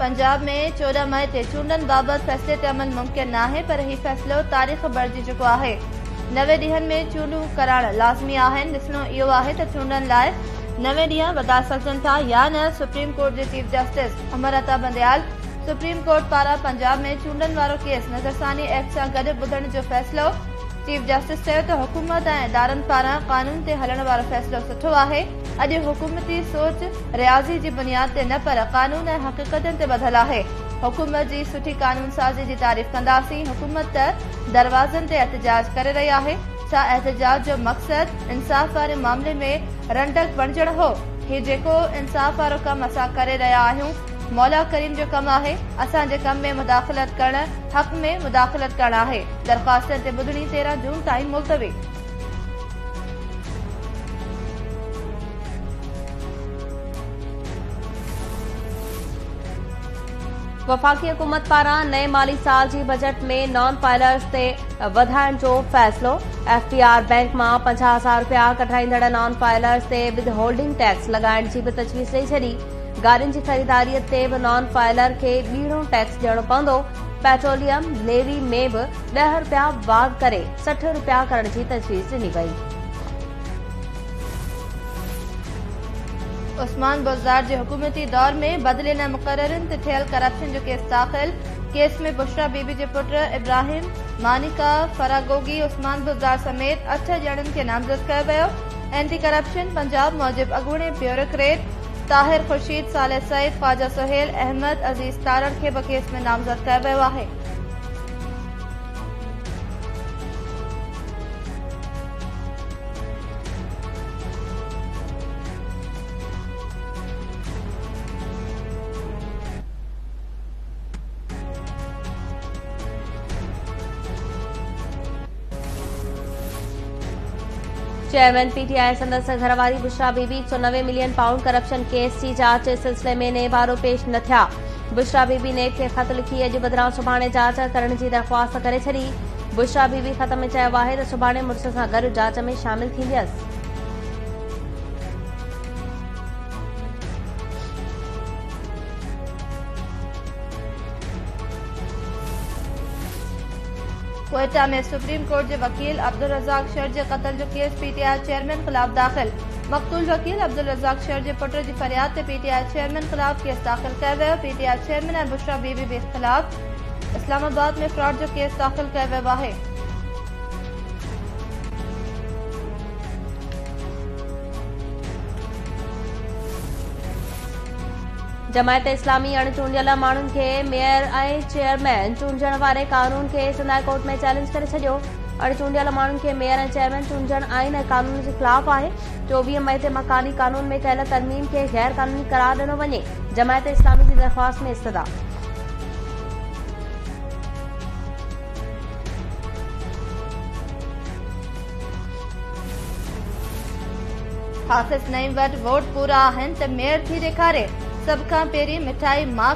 पंजाब में 14 मई ते चूंडनि बाबति फ़ैसिले ते अमल मुमकिन नाहे, पर ही फ़ैसिलो तारीख़ बणिजी चुको आहे। 90 ॾींहनि में चूंडूं कराइण लाज़मी आहिनि। ॾिसणो इहो आहे त चूंडनि लाइ 90 ॾींहं वधाए सघजनि था या न। सुप्रीम कोर्ट जे chief justice Umar Ata Bandial supreme court पारां पंजाब में चूंडनि वारो केस नज़रसानी एक्ट सां गॾु ॿुधण जो फ़ैसिलो। चीफ जस्टिस चयो त हुकूमत ऐं इदारनि पारां कानून ते हलण वारो फ़ैसिलो सुठो आहे। अॼु हुकूमती सोच रियाज़ी जी बुनियाद ते न पर कानून ऐं हक़ीक़तनि ते ॿधल आहे। हुकूमत जी सुठी कानून साज़ी जी तारीफ़ कंदासीं। हुकूमत त दरवाज़नि ते एहतजाज करे रही आहे। छा एहतजाज जो मक़सद इंसाफ़ वारे मामले में रंडक बणजण हो? ही जेको इंसाफ़ वारो कमु असां करे रहिया आहियूं मौला करीम जो कमु आहे। असांजे कम में मुदाख़लत करण हक़ में मुदाख़लत करण आहे। दरख़्वास्तनि ते ॿुधणी 13 जून ताईं मुलतवी। वफ़ाक़ी हुकूमत पारां नए माली साल जी बजट में नॉन फाइलर्स ते वधाइण जो फ़ैसिलो। एफपीआर बैंक मां 50,000 रुपया कढाईंदड़ नॉन फाइलर्स ते विद होल्डिंग टैक्स लॻाइण जी बि तजवीज़ ॾेई छॾी। गाॾियुनि जी ख़रीदारीअ ते बि नॉन फाइलर खे ॿीणो टैक्स ॾियणो पवंदो। पेट्रोलियम लेवी में बि 10 रुपया वाध करे 60 रुपया करण जी तजवीज़ ॾिनी वई। उस्मान बुज़दार जे हुकूमती दौर में बदिलियल मुक़ररनि ते थियल करप्शन जो केस दाख़िल। केस में बुशरा बीबी जे पुट इब्राहिम मानिका फरागोगी उस्मान बुज़दार समेत 8 ॼणनि खे नामज़द कयो वियो। एंटी करप्शन पंजाब मूजिब अॻूणे ब्यूरोक्रेट ताहिर ख़ुर्शीद, सालिह सईद, ख्वाजा सुहेल, अहमद अज़ीज़ तारण खे बि केस में नामज़द कयो वियो आहे। चेयरमैन पीटीआई संदसि घरवारी Bushra Bibi 190 million pound corruption case जी जांच जे सिलसिले में नेब आरो पेश न थिया। बुशरा बीबी नेब खे ख़त लिखी अॼु बदिरां सुभाणे जांच करण जी दरख़्वास्त करे छॾी। बुशरा बीबी ख़त में चयो आहे त सुभाणे मुड़िस सां गॾु जांच में शामिल थींदसि। कोयटा में सुप्रीम कोर्ट के वकील अब्दुल रज़ाक शर के कत्ल जो केस पीटीआई चेयरमैन खिलाफ दाखिल। मक़तूल वकील अब्दुल रज़ाक शर के पुट की फरियाद ते पीटीआई चेयरमैन खिलाफ केस दाखिल किया वियो। पीटीआई चेयरमैन और बुशरा बीबी के खिलाफ इस्लामाबाद में फ्रॉड जो केस दाखिल किया वियो आहे। जमायत इस्लामी अणचूंडियल माण्हुनि खे मेयर ऐं चेयरमैन चूंडण वारे कानून खे सिंध हाई कोर्ट में चैलेंज करे छॾियो। अणचूंडियल माण्हुनि खे मेयर ऐं चेयरमैन चूंडण आइन ऐं कानून जे ख़िलाफ़ आहे। 24 मई ते मकानी कानून में कयल तरमीम खे गैर कानूनी करार ॾिनो वञे। जमायत इस्लामी जी दरख़्वास्त में इस्तदा। हाफ़िज़ नईम वटि वोट पूरा आहिनि त मेयर थी ॾेखारे। सभ खां पहिरीं मिठाई मां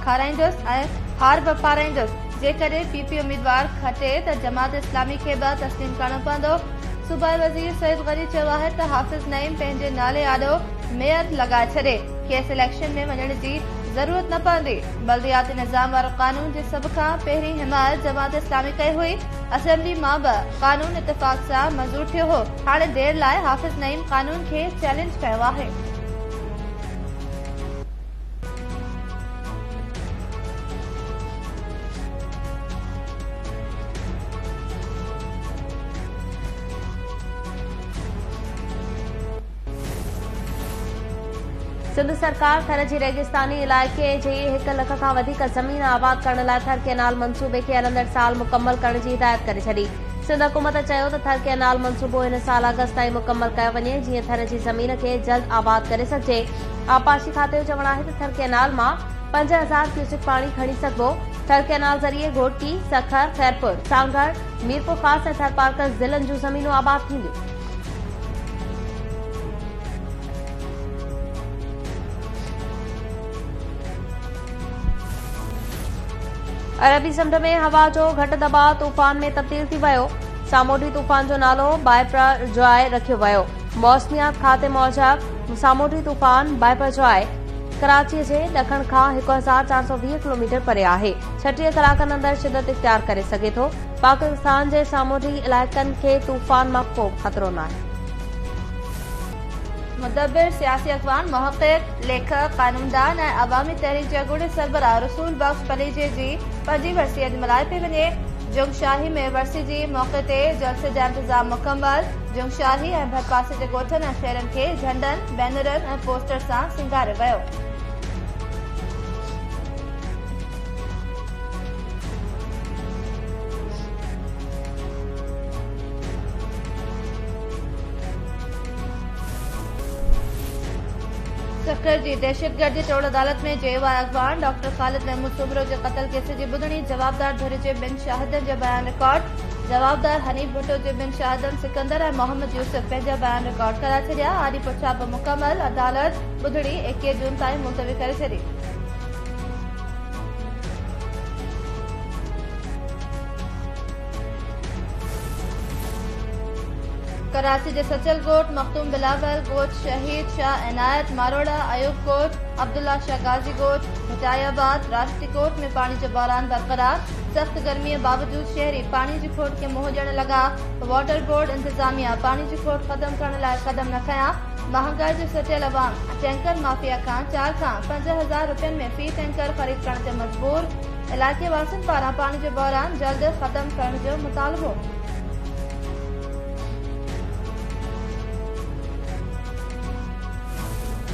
खाराईंदुसि ऐं हार बि पाराईंदुसि। जेकॾहिं पीपी उम्मीदवार खटे त जमात इस्लामी खे बि तस्लीम करणो पवंदो। सूबाई वज़ीर सईद गनी चयो आहे त हाफ़िज़ नईम पंहिंजे नाले आॾो मेयर लॻाए छॾे। खेसि इलेक्शन में वञण जी ज़रूरत न पवंदी। बल्दियाती निज़ाम वारो कानून जी सभ खां पहिरीं हिमायत जमात इस्लामी कई हुई। असेंबली मां बि कानून इतफ़ाक़ सां मंज़ूर थियो हो। हाणे देर लाइ हाफ़िज़ नईम कानून खे चैलेंज कयो आहे। सिंध सरकार थर जी रेगिस्तानी इलाइक़े जी 1 लख खां वधीक ज़मीन आबाद करण लाइ थर कैनाल मंसूबे खे हलंदड़ साल मुकमल करण जी हिदायत करे छॾी। सिंध हुकूमत चयो त थर कैनाल मंसूबो हिन साल अगस्त ताईं मुकमल कयो वञे, जीअं थर जी ज़मीन खे जल्द आबाद करे सघिजे। आबपाशी खाते जो चवणु आहे त थर कैनाल मां 5000 क्यूसेक पाणी खणी सघिबो। थर कैनाल ज़रिए घोटकी, सखर, खैरपुर, सांगड़, मीरपुर ख़ास ऐं थरपारकर ज़िलनि जूं ज़मीनूं आबाद थींदियूं। अरबी समुंड में हवा जो घटि दबाव तूफ़ान में तब्दील थी वियो। सामूंडी तूफ़ान जो नालो बायपरजॉय रखियो वियो। मौसमियात खाते मूजिबि सामूंडी तूफ़ान बायपरजॉय कराची जे ॾखण खां 1420 किलोमीटर परे आहे। 36 कलाकनि अंदरि शिदत इख्तियार करे सघे थो। पाकिस्तान जे सामूंडी इलाइक़नि खे तूफ़ान मां को ख़तरो नाहे। मुदब्बिर, सियासी अख़बार, मुहक़िक़, लेखक, क़ानूनदान ऐं अवामी तहरीक जे अॻूणे सरबराह रसूल बख़्श पलीजे जी 5वीं वरसी अॼु मल्हाए पई वञे। जुंगशाही में वरसी जी मौक़े ते जलसे जा इंतज़ाम मुकमल। जुंगशाही ऐं भरपासे जे ॻोठनि ऐं शहरनि खे झंडनि, बैनरनि ऐं पोस्टर सां सिंगारियो वियो। सखर जी दहशतगर्दी टोड़ अदालत में चयो आहे अॻवान डॉक्टर ख़ालिद महमूद सुमरो जे क़त्ल केस जी ॿुधणी। जवाबदार धुर जे ॿिनि शाहिदनि जा बयान रिकॉर्ड। जवाबदार हनीफ भुट्टो जे ॿिनि शाहिदनि सिकंदर ऐं मोहम्मद यूसुफ पंहिंजा बयान रिकॉर्ड कराए छॾिया। आरी पुछाप मुकमल। अदालत ॿुधणी 21 जून ताईं मुलतवी करे छॾी। कराची जे सचल कोट, मखदूम बिलावल कोट, शहीद शाह इनायत मारोड़ा, अयूब कोट, अब्दुल्ला शाह गाजी कोट, हिदायाबाद, राष्ट्री कोट में पानी जो बहरान बरकरार। सख्त गर्मी के बावजूद शहरी पानी की खोट के मुंह ॾियण लगा। वाटर बोर्ड इंतजामिया पानी की खोट खत्म करण लाइ कदम न खयां। महंगाई जो सटियल अवाम टैंकर माफिया खां 4 खां 5,000 रुपयनि में फी टैंकर ख़रीद करण ते मजबूर। इलाइक़े वासियुनि पारां पानी जो बहरान जल्द खत्म करण जो मुतालबो।